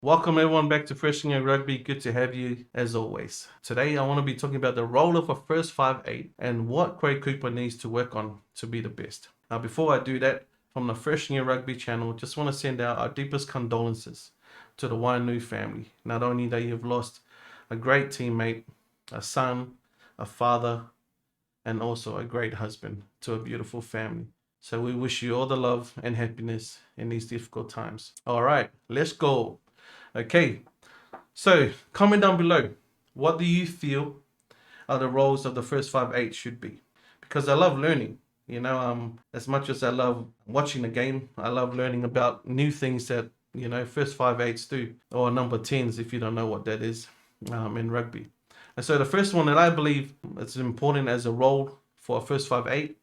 Welcome everyone back to Fresh in Your Rugby. Good to have you as always. Today I want to be talking about the role of a first 5'8" and what Quade Cooper needs to work on to be the best. Now before I do that, from the Fresh in Your Rugby channel, just want to send out our deepest condolences to the Wainu family. Not only that you've lost a great teammate, a son, a father, and also a great husband to a beautiful family. So we wish you all the love and happiness in these difficult times. All right, let's go. Okay, so comment down below. What do you feel are the roles of the first 5'8" should be? Because I love learning. As much as I love watching the game, I love learning about new things that first 5'8" do, or number 10s if you don't know what that is in rugby. And so the first one that I believe is important as a role for a first 5'8",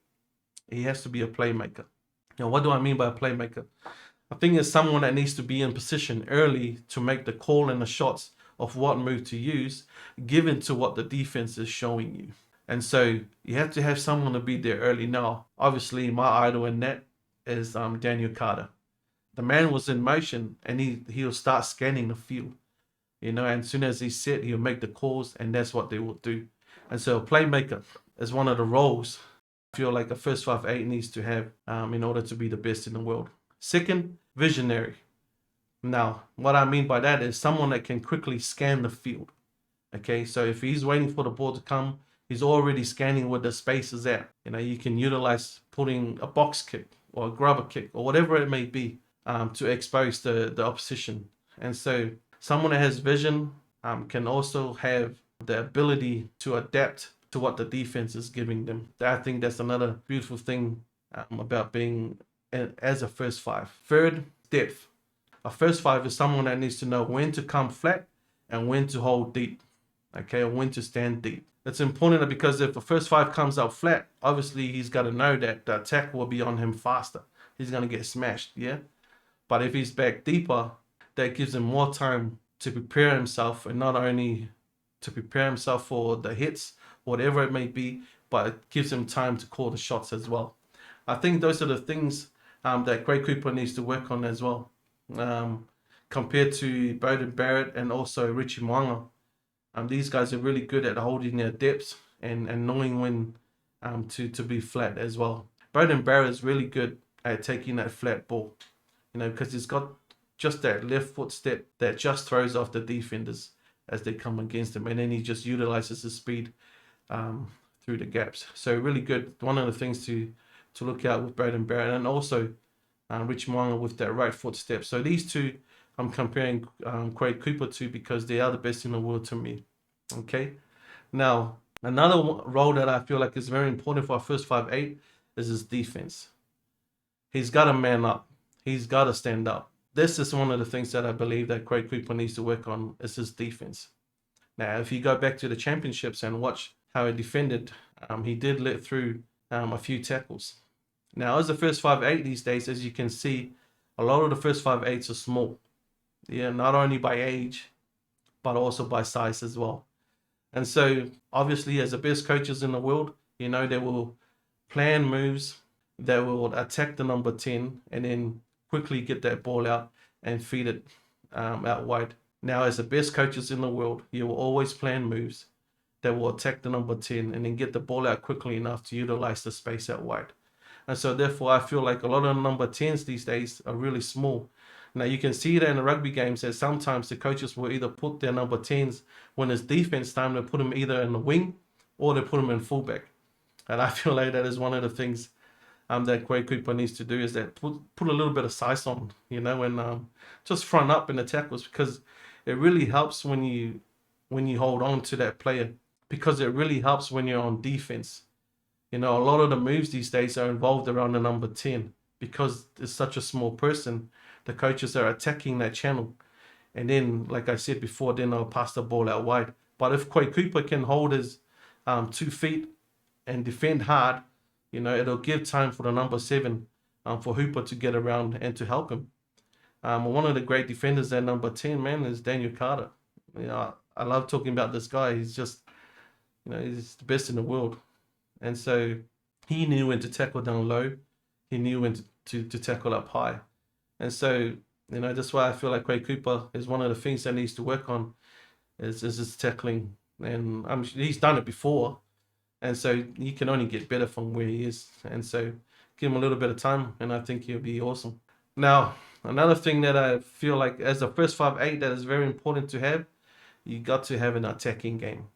he has to be a playmaker. Now, what do I mean by a playmaker? I think it's someone that needs to be in position early to make the call and the shots of what move to use, given to what the defense is showing you. And so you have to have someone to be there early. Now, obviously, my idol in that is Daniel Carter. The man was in motion, and he'll start scanning the field. And as soon as he's set, he'll make the calls, and that's what they will do. And so a playmaker is one of the roles I feel like a first 5'8" needs to have in order to be the best in the world. Second, visionary. Now, what I mean by that is someone that can quickly scan the field. Okay, so if he's waiting for the ball to come, he's already scanning where the space is at. You can utilize putting a box kick or a grubber kick or whatever it may be to expose the opposition. And so someone that has vision can also have the ability to adapt to what the defense is giving them. I think that's another beautiful thing about being as a first five. Third, depth. A first five is someone that needs to know when to come flat and when to hold deep, okay, or when to stand deep. It's important because if a first five comes out flat, obviously he's got to know that the attack will be on him faster. He's going to get smashed, yeah? But if he's back deeper, that gives him more time to prepare himself, and not only to prepare himself for the hits, whatever it may be, but it gives him time to call the shots as well. I think those are the things that Quade Cooper needs to work on as well, compared to Beauden Barrett and also Richie Mo'unga. These guys are really good at holding their depths and knowing when to be flat as well. Beauden Barrett is really good at taking that flat ball, because he's got just that left foot step that just throws off the defenders as they come against him, and then he just utilizes his speed through the gaps. So really good. One of the things to look out with Beauden Barrett, and also Rich Mo'unga with that right foot step. So these two I'm comparing Quade Cooper to because they are the best in the world to me. Okay. Now, another role that I feel like is very important for our first 5'8" is his defense. He's got to man up. He's got to stand up. This is one of the things that I believe that Quade Cooper needs to work on is his defense. Now, if you go back to the championships and watch how he defended, he did let through a few tackles. Now, as the first 5'8" these days, as you can see, a lot of the first 5'8s are small. Yeah, not only by age, but also by size as well. And so, obviously, as the best coaches in the world, they will plan moves that will attack the number 10 and then quickly get that ball out and feed it out wide. Now, as the best coaches in the world, you will always plan moves that will attack the number 10 and then get the ball out quickly enough to utilize the space out wide. And so, therefore, I feel like a lot of the number 10s these days are really small. Now, you can see that in the rugby games that sometimes the coaches will either put their number 10s when it's defense time, they put them either in the wing or they put them in fullback. And I feel like that is one of the things that Quade Cooper needs to do, is that put a little bit of size on, and just front up in the tackles, because it really helps when you hold on to that player, because it really helps when you're on defense. A lot of the moves these days are involved around the number 10 because it's such a small person. The coaches are attacking that channel. And then, like I said before, then they'll pass the ball out wide. But if Quade Cooper can hold his 2 feet and defend hard, it'll give time for the number 7, for Hooper to get around and to help him. One of the great defenders at number 10, man, is Daniel Carter. I love talking about this guy. He's just, he's the best in the world. And so he knew when to tackle down low. He knew when to tackle up high. And so You know, that's why I feel like Quade Cooper is one of the things that needs to work on is his tackling. And he's done it before, and so he can only get better from where he is. And so give him a little bit of time, and I think he'll be awesome. Now, another thing that I feel like as a first 5'8" that is very important to have, you got to have an attacking game.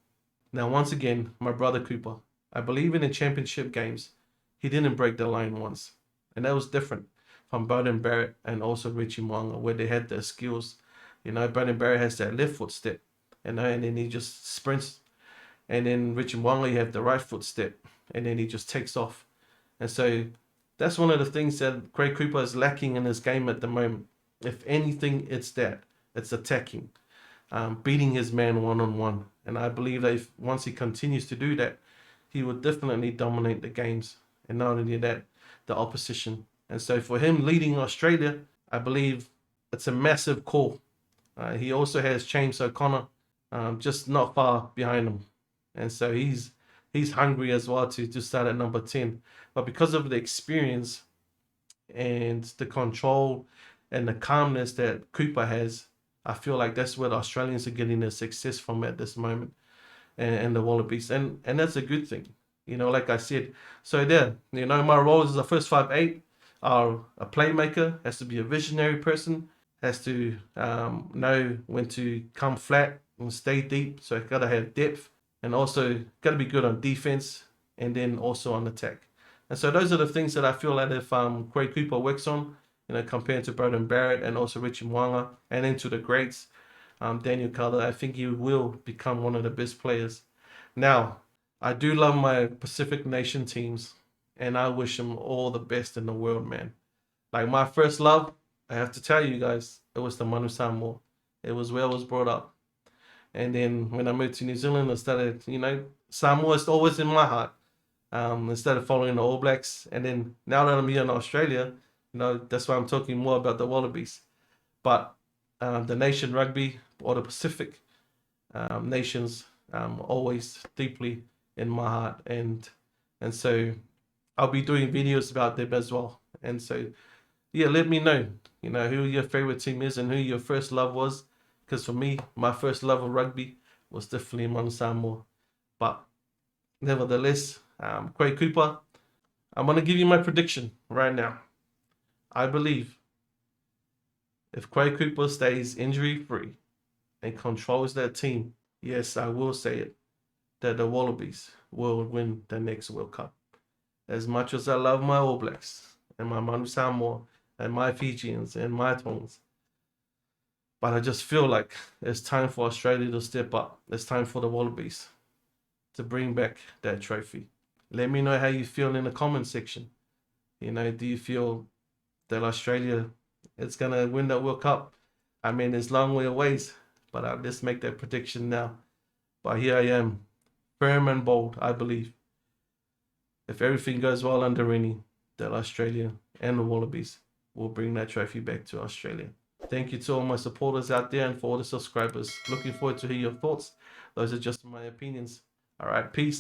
Now, once again, my brother Cooper, I believe in the championship games, he didn't break the line once. And that was different from Bowden Barrett and also Richie Mwanga, where they had their skills. You know, Bowden Barrett has that left foot step, you know, and then he just sprints. And then Richie Mwanga, you have the right foot step, and then he just takes off. And so that's one of the things that Quade Cooper is lacking in his game at the moment. If anything, it's that. It's attacking, beating his man one-on-one. And I believe that if once he continues to do that, he will definitely dominate the games. And not only that, the opposition. And so for him leading Australia, I believe it's a massive call. He also has James O'Connor just not far behind him. And so he's hungry as well to start at number 10. But because of the experience and the control and the calmness that Cooper has, I feel like that's where the Australians are getting their success from at this moment, and the Wallabies. And that's a good thing. You know, like I said. So there, you know, my role as a first 5'8" are a playmaker, has to be a visionary person, has to know when to come flat and stay deep. So got to have depth, and also got to be good on defense, and then also on attack. And so those are the things that I feel that if Quade Cooper works on, you know, compared to Bowden Barrett and also Richie Mwanga, and into the greats, Daniel Carter, I think he will become one of the best players. Now, I do love my Pacific Nation teams, and I wish them all the best in the world, man. Like my first love, I have to tell you guys, it was the Manu Samoa. It was where I was brought up. And then when I moved to New Zealand, I started, you know, Samoa is always in my heart. Instead of following the All Blacks. And then now that I'm here in Australia, you know, that's why I'm talking more about the Wallabies. But the nation rugby or the Pacific nations always deeply in my heart. And so I'll be doing videos about them as well. And so, yeah, let me know, you know, who your favorite team is and who your first love was. Because for me, my first love of rugby was definitely Manu Samoa. But nevertheless, Quade Cooper, I'm going to give you my prediction right now. I believe if Quade Cooper stays injury-free and controls that team, yes, I will say it, that the Wallabies will win the next World Cup. As much as I love my All Blacks and my Manu Samoa and my Fijians and my Tongs, but I just feel like it's time for Australia to step up. It's time for the Wallabies to bring back that trophy. Let me know how you feel in the comment section. You know, do you feel that Australia is going to win that World Cup? I mean, it's long way away, but I'll just make that prediction now. But here I am, firm and bold, I believe. If everything goes well under Rennie, that Australia and the Wallabies will bring that trophy back to Australia. Thank you to all my supporters out there and for all the subscribers. Looking forward to hear your thoughts. Those are just my opinions. All right, peace.